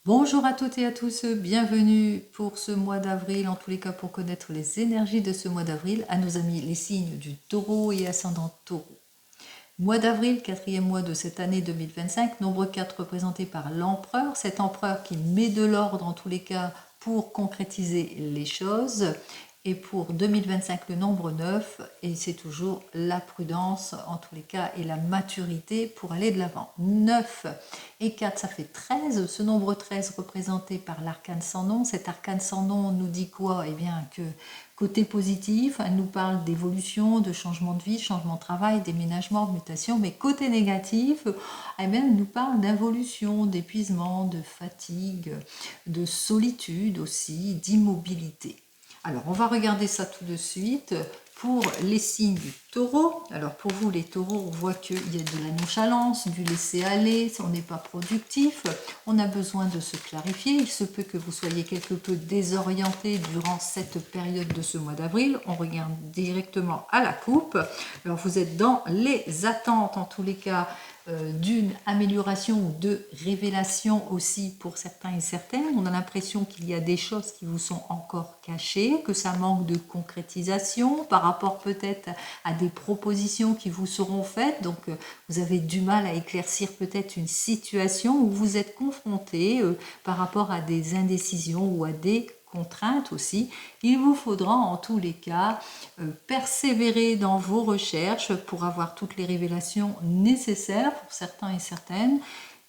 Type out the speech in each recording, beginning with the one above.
Bonjour à toutes et à tous, bienvenue pour ce mois d'avril, en tous les cas pour connaître les énergies de ce mois d'avril, à nos amis les signes du taureau et ascendant taureau. Mois d'avril, quatrième mois de cette année 2025, nombre 4 représenté par l'empereur, cet empereur qui met de l'ordre en tous les cas pour concrétiser les choses. Et pour 2025, le nombre 9, et c'est toujours la prudence en tous les cas et la maturité pour aller de l'avant. 9 et 4, ça fait 13. Ce nombre 13 représenté par l'arcane sans nom. Cet arcane sans nom nous dit quoi? Eh bien que côté positif, elle nous parle d'évolution, de changement de vie, changement de travail, déménagement, de mutation, mais côté négatif, elle nous parle d'involution, d'épuisement, de fatigue, de solitude aussi, d'immobilité. Alors, on va regarder ça tout de suite pour les signes du taureau. Alors, pour vous, les taureaux, on voit qu'il y a de la nonchalance, du laisser-aller, on n'est pas productif, on a besoin de se clarifier. Il se peut que vous soyez quelque peu désorienté durant cette période de ce mois d'avril. On regarde directement à la coupe. Alors, vous êtes dans les attentes, en tous les cas, d'une amélioration ou de révélation aussi pour certains et certaines. On a l'impression qu'il y a des choses qui vous sont encore cachées, que ça manque de concrétisation par rapport peut-être à des propositions qui vous seront faites. Donc vous avez du mal à éclaircir peut-être une situation où vous êtes confronté par rapport à des indécisions ou à des contraintes aussi. Il vous faudra en tous les cas persévérer dans vos recherches pour avoir toutes les révélations nécessaires pour certains et certaines.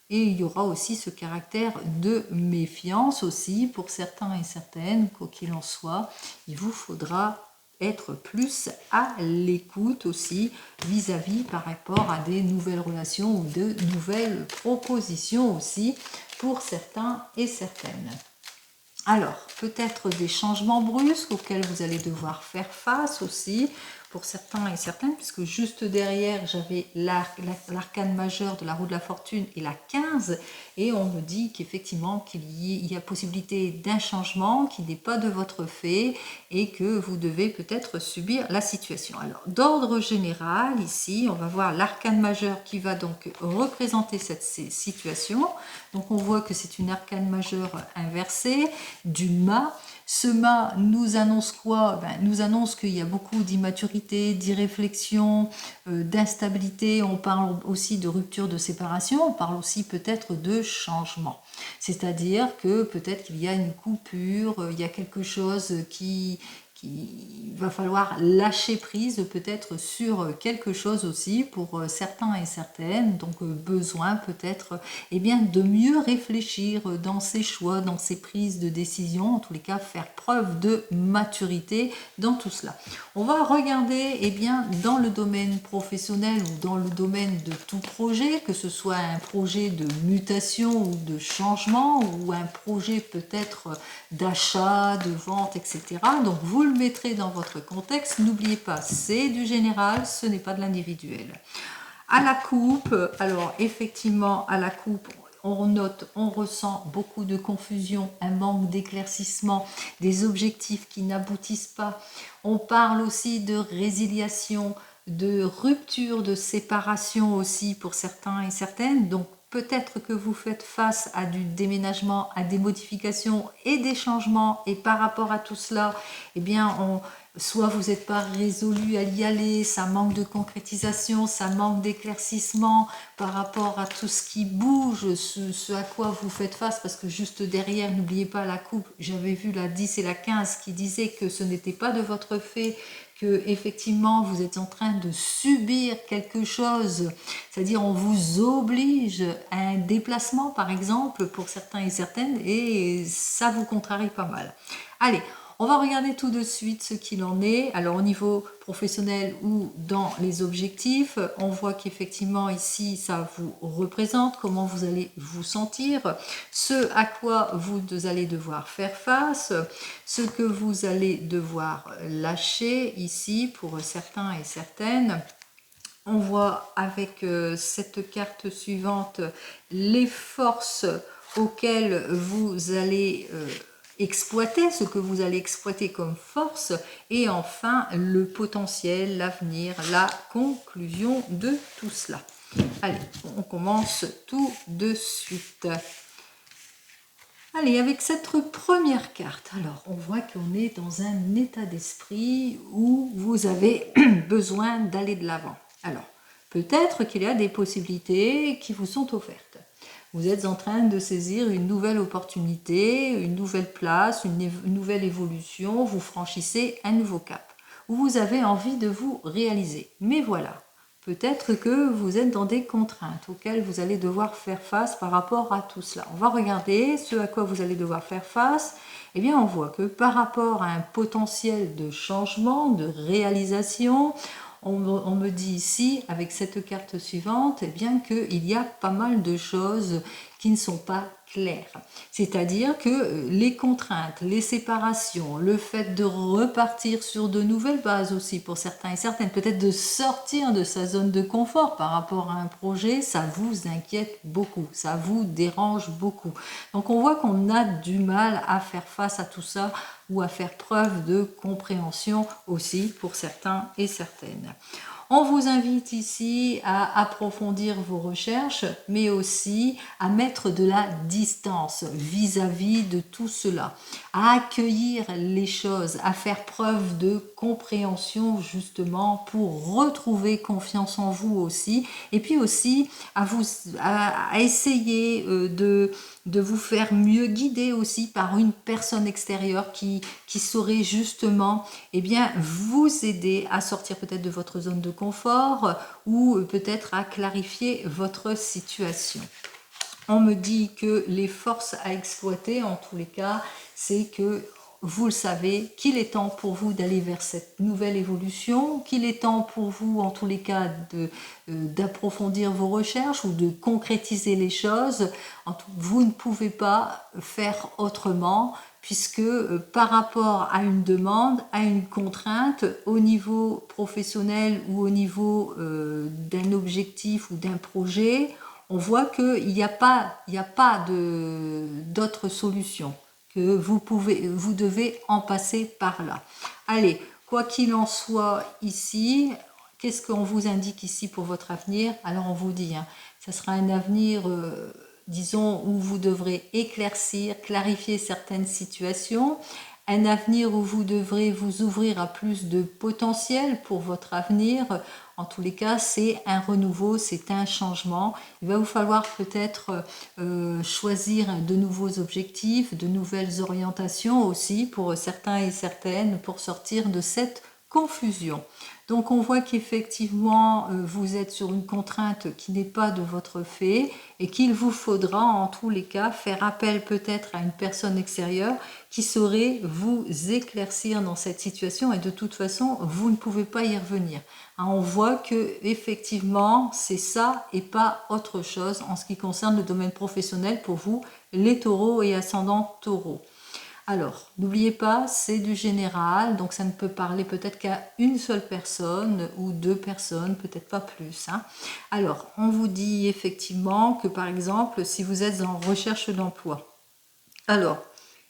Et il y aura aussi ce caractère de méfiance aussi pour certains et certaines, quoi qu'il en soit. Il vous faudra être plus à l'écoute aussi vis-à-vis par rapport à des nouvelles relations ou de nouvelles propositions aussi pour certains et certaines. Alors, peut-être des changements brusques auxquels vous allez devoir faire face aussi pour certains et certaines, puisque juste derrière, j'avais l'arcane majeur de la roue de la fortune et la 15, et on me dit qu'effectivement, qu'il y a possibilité d'un changement qui n'est pas de votre fait et que vous devez peut-être subir la situation. Alors, d'ordre général, ici, on va voir l'arcane majeur qui va donc représenter cette situation. Donc, on voit que c'est une arcane majeure inversée du mât. Ce mât nous annonce quoi? Nous annonce qu'il y a beaucoup d'immaturité, d'irréflexion, d'instabilité. On parle aussi de rupture de séparation, on parle aussi peut-être de changement. C'est-à-dire que peut-être qu'il y a une coupure, il y a quelque chose qui va falloir lâcher prise peut-être sur quelque chose aussi pour certains et certaines, donc besoin peut-être de mieux réfléchir dans ses choix, dans ses prises de décision, en tous les cas faire preuve de maturité dans tout cela. On va regarder dans le domaine professionnel ou dans le domaine de tout projet, que ce soit un projet de mutation ou de changement ou un projet peut-être d'achat, de vente, etc. Donc vous le mettrez dans votre contexte. N'oubliez pas, c'est du général, ce n'est pas de l'individuel. À la coupe, alors effectivement, à la coupe, on note, on ressent beaucoup de confusion, un manque d'éclaircissement, des objectifs qui n'aboutissent pas. On parle aussi de résiliation, de rupture, de séparation aussi pour certains et certaines. Donc peut-être que vous faites face à du déménagement, à des modifications et des changements. Et par rapport à tout cela, soit vous n'êtes pas résolu à y aller, ça manque de concrétisation, ça manque d'éclaircissement par rapport à tout ce qui bouge, ce à quoi vous faites face, parce que juste derrière, n'oubliez pas la coupe, j'avais vu la 10 et la 15 qui disaient que ce n'était pas de votre fait, que effectivement vous êtes en train de subir quelque chose, c'est-à-dire on vous oblige à un déplacement par exemple pour certains et certaines, et ça vous contrarie pas mal. Allez, on va regarder tout de suite ce qu'il en est. Alors au niveau professionnel ou dans les objectifs, on voit qu'effectivement ici ça vous représente, comment vous allez vous sentir, ce à quoi vous allez devoir faire face, ce que vous allez devoir lâcher ici pour certains et certaines. On voit avec cette carte suivante les forces auxquelles vous allez exploiter, ce que vous allez exploiter comme force, et enfin le potentiel, l'avenir, la conclusion de tout cela. Allez, on commence tout de suite. Allez, avec cette première carte, alors on voit qu'on est dans un état d'esprit où vous avez besoin d'aller de l'avant. Alors, peut-être qu'il y a des possibilités qui vous sont offertes. Vous êtes en train de saisir une nouvelle opportunité, une nouvelle place, une nouvelle évolution, vous franchissez un nouveau cap, où vous avez envie de vous réaliser. Mais voilà, peut-être que vous êtes dans des contraintes auxquelles vous allez devoir faire face par rapport à tout cela. On va regarder ce à quoi vous allez devoir faire face. Eh bien, on voit que par rapport à un potentiel de changement, de réalisation, on me dit ici, avec cette carte suivante, eh bien qu'il y a pas mal de choses qui ne sont pas claires. C'est-à-dire que les contraintes, les séparations, le fait de repartir sur de nouvelles bases aussi pour certains et certaines, peut-être de sortir de sa zone de confort par rapport à un projet, ça vous inquiète beaucoup, ça vous dérange beaucoup. Donc on voit qu'on a du mal à faire face à tout ça ou à faire preuve de compréhension aussi pour certains et certaines. On vous invite ici à approfondir vos recherches, mais aussi à mettre de la distance vis-à-vis de tout cela, à accueillir les choses, à faire preuve de compréhension justement pour retrouver confiance en vous aussi, et puis aussi à essayer de vous faire mieux guider aussi par une personne extérieure qui saurait justement vous aider à sortir peut-être de votre zone de confort ou peut-être à clarifier votre situation. On me dit que les forces à exploiter, en tous les cas, c'est que vous le savez, qu'il est temps pour vous d'aller vers cette nouvelle évolution, qu'il est temps pour vous, en tous les cas, d'approfondir vos recherches ou de concrétiser les choses. Vous ne pouvez pas faire autrement, puisque par rapport à une demande, à une contrainte, au niveau professionnel ou au niveau d'un objectif ou d'un projet, on voit qu'il n'y a pas d'autre solution, que vous devez en passer par là. Allez, quoi qu'il en soit ici, qu'est-ce qu'on vous indique ici pour votre avenir? Alors on vous dit, ça sera un avenir, disons, où vous devrez éclaircir, clarifier certaines situations, un avenir où vous devrez vous ouvrir à plus de potentiel pour votre avenir. En tous les cas, c'est un renouveau, c'est un changement. Il va vous falloir peut-être choisir de nouveaux objectifs, de nouvelles orientations aussi pour certains et certaines pour sortir de cette confusion. Donc on voit qu'effectivement vous êtes sur une contrainte qui n'est pas de votre fait et qu'il vous faudra en tous les cas faire appel peut-être à une personne extérieure qui saurait vous éclaircir dans cette situation, et de toute façon vous ne pouvez pas y revenir. On voit que effectivement c'est ça et pas autre chose en ce qui concerne le domaine professionnel pour vous, les taureaux et ascendants taureaux. Alors, n'oubliez pas, c'est du général, donc ça ne peut parler peut-être qu'à une seule personne ou deux personnes, peut-être pas plus. Alors, on vous dit effectivement que par exemple, si vous êtes en recherche d'emploi, alors,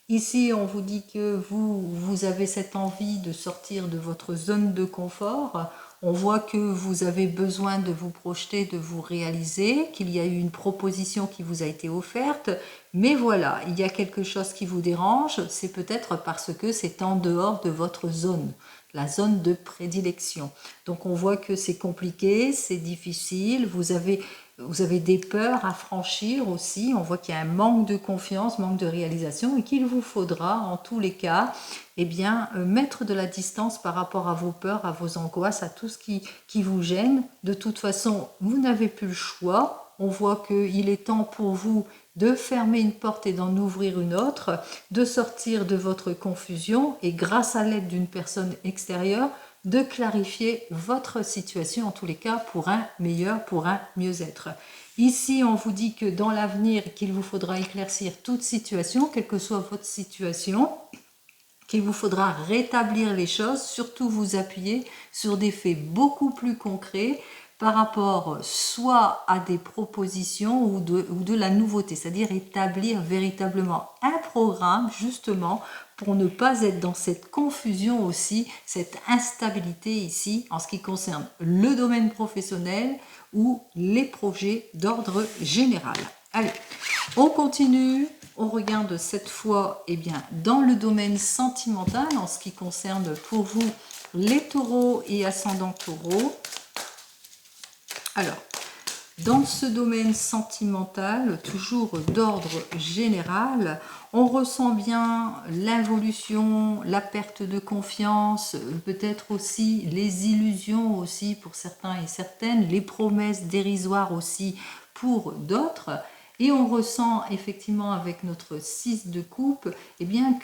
ici, on vous dit que vous avez cette envie de sortir de votre zone de confort. On voit que vous avez besoin de vous projeter, de vous réaliser, qu'il y a eu une proposition qui vous a été offerte. Mais voilà, il y a quelque chose qui vous dérange. C'est peut-être parce que c'est en dehors de votre zone, la zone de prédilection. Donc on voit que c'est compliqué, c'est difficile. Vous avez des peurs à franchir aussi, on voit qu'il y a un manque de confiance, manque de réalisation, et qu'il vous faudra en tous les cas mettre de la distance par rapport à vos peurs, à vos angoisses, à tout ce qui vous gêne. De toute façon, vous n'avez plus le choix. On voit qu'il est temps pour vous de fermer une porte et d'en ouvrir une autre, de sortir de votre confusion et grâce à l'aide d'une personne extérieure, de clarifier votre situation, en tous les cas, pour un meilleur, pour un mieux-être. Ici, on vous dit que dans l'avenir, qu'il vous faudra éclaircir toute situation, quelle que soit votre situation, qu'il vous faudra rétablir les choses, surtout vous appuyer sur des faits beaucoup plus concrets par rapport soit à des propositions ou de la nouveauté, c'est-à-dire établir véritablement un programme justement pour ne pas être dans cette confusion aussi, cette instabilité ici en ce qui concerne le domaine professionnel ou les projets d'ordre général. Allez, on continue on regarde cette fois dans le domaine sentimental en ce qui concerne pour vous les taureaux et ascendants taureaux. Alors, dans ce domaine sentimental, toujours d'ordre général, on ressent bien l'involution, la perte de confiance, peut-être aussi les illusions aussi pour certains et certaines, les promesses dérisoires aussi pour d'autres. Et on ressent effectivement avec notre 6 de coupe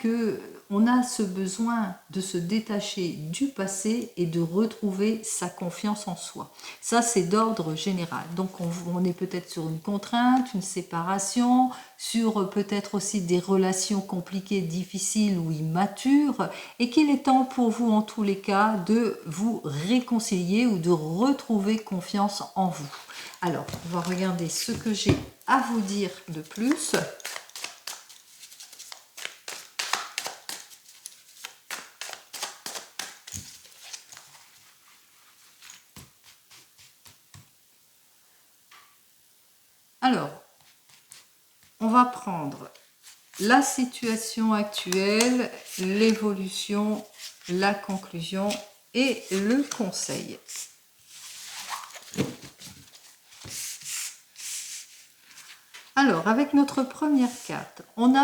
que on a ce besoin de se détacher du passé et de retrouver sa confiance en soi. Ça, c'est d'ordre général. Donc, on est peut-être sur une contrainte, une séparation, sur peut-être aussi des relations compliquées, difficiles ou immatures, et qu'il est temps pour vous, en tous les cas, de vous réconcilier ou de retrouver confiance en vous. Alors, on va regarder ce que j'ai à vous dire de plus. Alors, on va prendre la situation actuelle, l'évolution, la conclusion et le conseil. Alors, avec notre première carte, on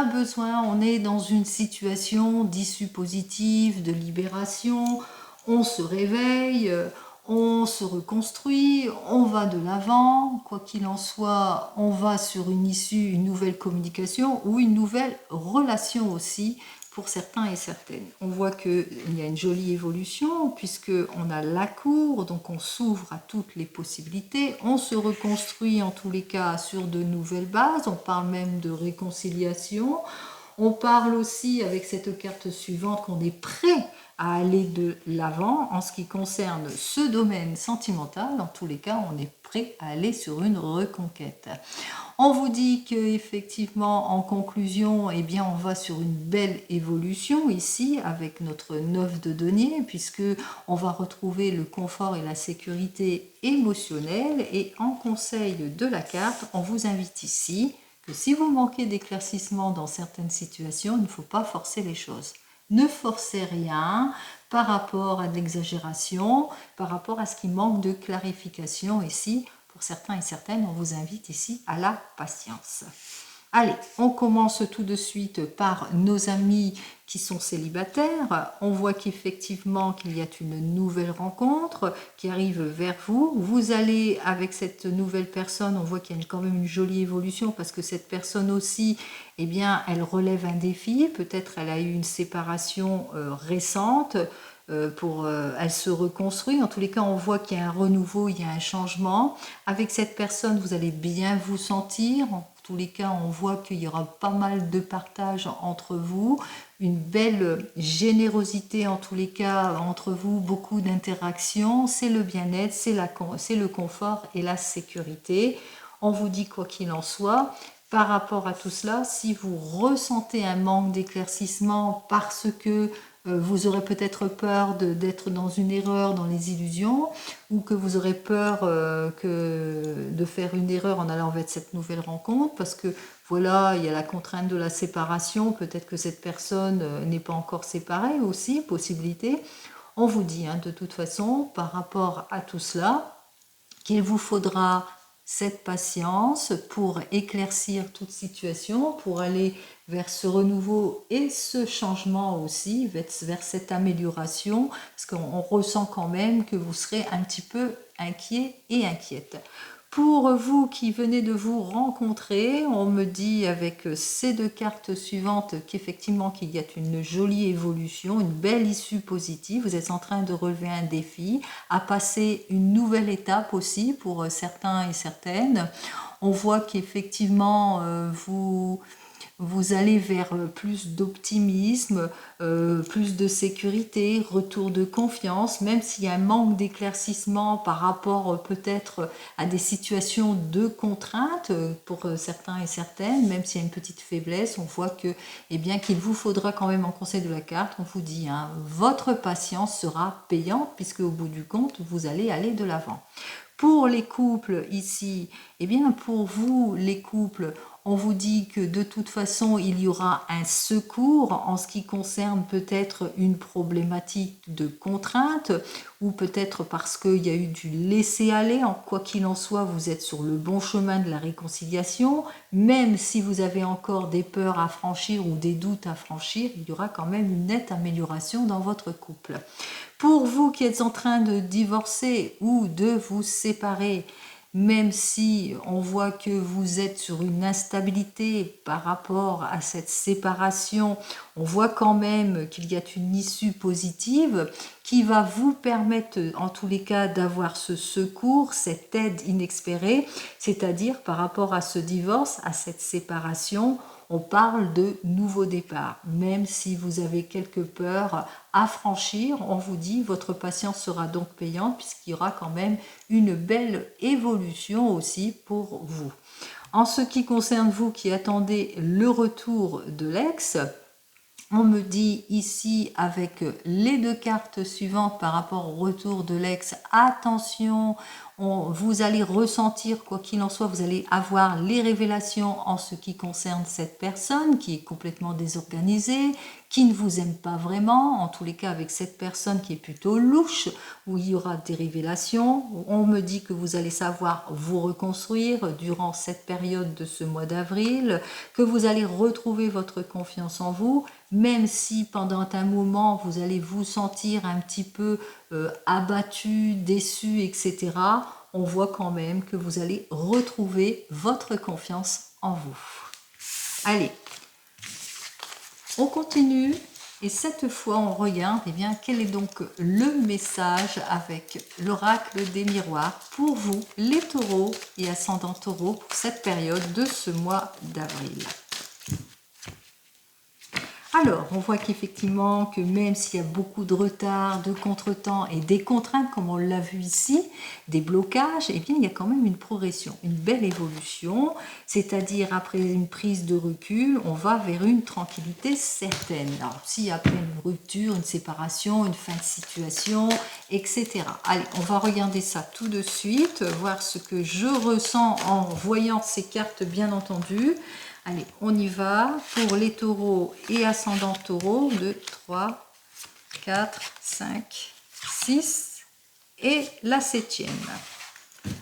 est dans une situation d'issue positive, de libération, on se réveille, on se reconstruit, on va de l'avant, quoi qu'il en soit, on va sur une issue, une nouvelle communication ou une nouvelle relation aussi pour certains et certaines. On voit qu'il y a une jolie évolution puisqu'on a la cour, donc on s'ouvre à toutes les possibilités, on se reconstruit en tous les cas sur de nouvelles bases, on parle même de réconciliation, on parle aussi avec cette carte suivante qu'on est prêt à aller de l'avant en ce qui concerne ce domaine sentimental. En tous les cas, on est prêt à aller sur une reconquête. On vous dit qu'effectivement, en conclusion, on va sur une belle évolution ici avec notre 9 de denier, puisque on va retrouver le confort et la sécurité émotionnelle. Et en conseil de la carte, on vous invite ici que si vous manquez d'éclaircissement dans certaines situations, il ne faut pas forcer les choses. Ne forcez rien par rapport à de l'exagération, par rapport à ce qui manque de clarification ici. Pour certains et certaines, on vous invite ici à la patience. Allez, on commence tout de suite par nos amis qui sont célibataires. On voit qu'effectivement qu'il y a une nouvelle rencontre qui arrive vers vous. Vous allez avec cette nouvelle personne, on voit qu'il y a quand même une jolie évolution parce que cette personne aussi, elle relève un défi. Peut-être elle a eu une séparation récente. Elle se reconstruit. En tous les cas, on voit qu'il y a un renouveau, il y a un changement. Avec cette personne, vous allez bien vous sentir. En tous les cas, on voit qu'il y aura pas mal de partage entre vous, une belle générosité en tous les cas entre vous, beaucoup d'interactions. C'est le bien-être, c'est le confort et la sécurité. On vous dit quoi qu'il en soit. Par rapport à tout cela, si vous ressentez un manque d'éclaircissement parce que vous aurez peut-être peur d'être dans une erreur, dans les illusions, ou que vous aurez peur de faire une erreur en allant vers cette nouvelle rencontre, parce que voilà, il y a la contrainte de la séparation, peut-être que cette personne n'est pas encore séparée aussi, possibilité. On vous dit de toute façon, par rapport à tout cela, qu'il vous faudra cette patience pour éclaircir toute situation, pour aller vers ce renouveau et ce changement aussi, vers cette amélioration, parce qu'on ressent quand même que vous serez un petit peu inquiet et inquiète. Pour vous qui venez de vous rencontrer, on me dit avec ces deux cartes suivantes qu'effectivement qu'il y a une jolie évolution, une belle issue positive. Vous êtes en train de relever un défi, à passer une nouvelle étape aussi pour certains et certaines. On voit qu'effectivement vous allez vers plus d'optimisme, plus de sécurité, retour de confiance, même s'il y a un manque d'éclaircissement par rapport peut-être à des situations de contrainte pour certains et certaines, même s'il y a une petite faiblesse, on voit que, qu'il vous faudra quand même en conseil de la carte, on vous dit, votre patience sera payante puisque au bout du compte, vous allez aller de l'avant. Pour les couples ici, pour vous les couples, On vous dit que de toute façon, il y aura un secours en ce qui concerne peut-être une problématique de contrainte ou peut-être parce qu'il y a eu du laisser-aller. Quoi qu'il en soit, vous êtes sur le bon chemin de la réconciliation. Même si vous avez encore des peurs à franchir ou des doutes à franchir, il y aura quand même une nette amélioration dans votre couple. Pour vous qui êtes en train de divorcer ou de vous séparer, même si on voit que vous êtes sur une instabilité par rapport à cette séparation, on voit quand même qu'il y a une issue positive qui va vous permettre, en tous les cas, d'avoir ce secours, cette aide inespérée, c'est-à-dire par rapport à ce divorce, à cette séparation, on parle de nouveau départ. Même si vous avez quelques peurs à franchir, on vous dit votre patience sera donc payante puisqu'il y aura quand même une belle évolution aussi pour vous. En ce qui concerne vous qui attendez le retour de l'ex, on me dit ici avec les deux cartes suivantes par rapport au retour de l'ex, attention, vous allez ressentir, quoi qu'il en soit, vous allez avoir les révélations en ce qui concerne cette personne qui est complètement désorganisée, qui ne vous aime pas vraiment, en tous les cas avec cette personne qui est plutôt louche, où il y aura des révélations. On me dit que vous allez savoir vous reconstruire durant cette période de ce mois d'avril, que vous allez retrouver votre confiance en vous, même si pendant un moment vous allez vous sentir un petit peu abattu, déçu, etc., on voit quand même que vous allez retrouver votre confiance en vous. Allez, on continue et cette fois on regarde quel est donc le message avec l'oracle des miroirs pour vous, les taureaux et ascendants taureaux, pour cette période de ce mois d'avril. Alors, on voit qu'effectivement, que même s'il y a beaucoup de retard, de contretemps et des contraintes, comme on l'a vu ici, des blocages, il y a quand même une progression, une belle évolution, c'est-à-dire après une prise de recul, on va vers une tranquillité certaine. Alors, s'il y a après une rupture, une séparation, une fin de situation, etc. Allez, on va regarder ça tout de suite, voir ce que je ressens en voyant ces cartes, bien entendu. Allez, on y va pour les taureaux et ascendants taureaux. 2, 3, 4, 5, 6 et la 7e.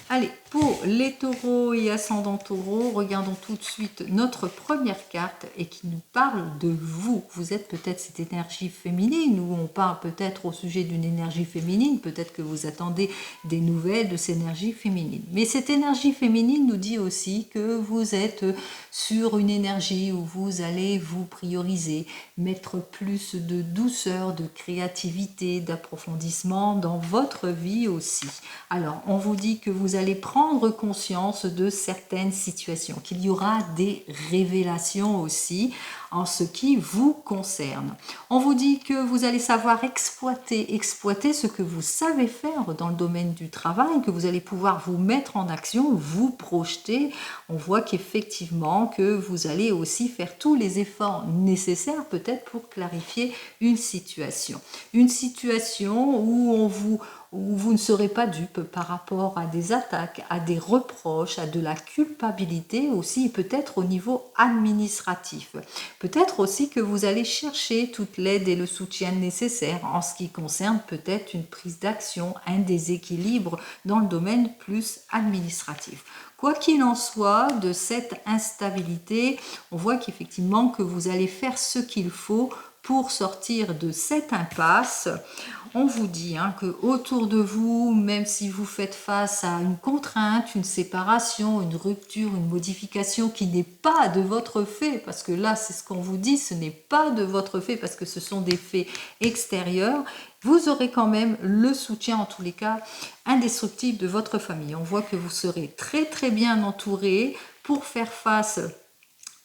Allez, pour les taureaux et ascendants taureaux, regardons tout de suite notre première carte et qui nous parle de vous. Vous êtes peut-être cette énergie féminine ou on parle peut-être au sujet d'une énergie féminine. Peut-être que vous attendez des nouvelles de cette énergie féminine. Mais cette énergie féminine nous dit aussi que vous êtes sur une énergie où vous allez vous prioriser, mettre plus de douceur, de créativité, d'approfondissement dans votre vie aussi. Alors, on vous dit que vous allez prendre conscience de certaines situations, qu'il y aura des révélations aussi en ce qui vous concerne. On vous dit que vous allez savoir exploiter ce que vous savez faire dans le domaine du travail, que vous allez pouvoir vous mettre en action, vous projeter. On voit qu'effectivement que vous allez aussi faire tous les efforts nécessaires peut-être pour clarifier une situation. Une situation où vous ne serez pas dupe par rapport à des attaques, à des reproches, à de la culpabilité aussi, peut-être au niveau administratif. Peut-être aussi que vous allez chercher toute l'aide et le soutien nécessaires en ce qui concerne peut-être une prise d'action, un déséquilibre dans le domaine plus administratif. Quoi qu'il en soit, de cette instabilité, on voit qu'effectivement que vous allez faire ce qu'il faut pour sortir de cette impasse. On vous dit que autour de vous, même si vous faites face à une contrainte, une séparation, une rupture, une modification qui n'est pas de votre fait, parce que là c'est ce qu'on vous dit, ce n'est pas de votre fait parce que ce sont des faits extérieurs, vous aurez quand même le soutien, en tous les cas, indestructible de votre famille. On voit que vous serez très très bien entouré pour faire face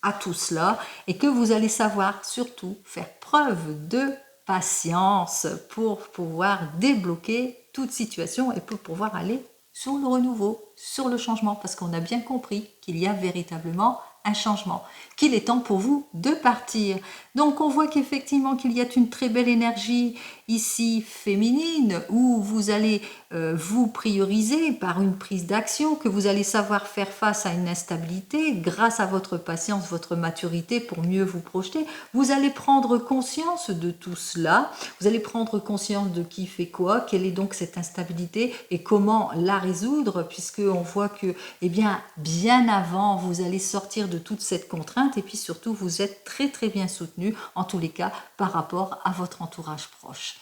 à tout cela et que vous allez savoir surtout faire preuve de patience pour pouvoir débloquer toute situation et pour pouvoir aller sur le renouveau, sur le changement, parce qu'on a bien compris qu'il y a véritablement un changement, qu'il est temps pour vous de partir. Donc on voit qu'effectivement qu'il y a une très belle énergie ici féminine où vous allez vous prioriser par une prise d'action, que vous allez savoir faire face à une instabilité grâce à votre patience, votre maturité pour mieux vous projeter. Vous allez prendre conscience de tout cela, vous allez prendre conscience de qui fait quoi, quelle est donc cette instabilité et comment la résoudre, puisque on voit que bien avant, vous allez sortir de toute cette contrainte et puis surtout, vous êtes très très bien soutenu, en tous les cas, par rapport à votre entourage proche.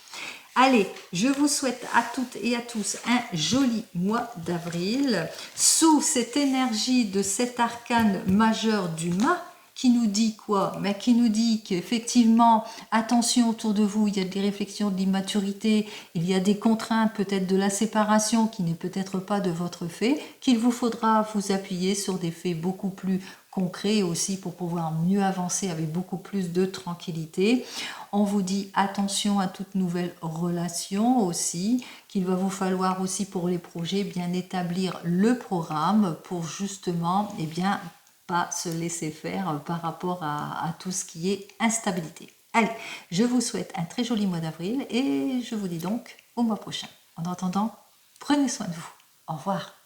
Allez, je vous souhaite à toutes et à tous un joli mois d'avril sous cette énergie de cet arcane majeur du mât qui nous dit quoi? Mais qui nous dit qu'effectivement, attention autour de vous, il y a des réflexions de l'immaturité, il y a des contraintes peut-être de la séparation qui n'est peut-être pas de votre fait, qu'il vous faudra vous appuyer sur des faits beaucoup plus concret aussi pour pouvoir mieux avancer avec beaucoup plus de tranquillité. On vous dit attention à toute nouvelle relation aussi, qu'il va vous falloir aussi pour les projets bien établir le programme pour justement pas se laisser faire par rapport à tout ce qui est instabilité. Allez, je vous souhaite un très joli mois d'avril et je vous dis donc au mois prochain. En attendant, prenez soin de vous. Au revoir.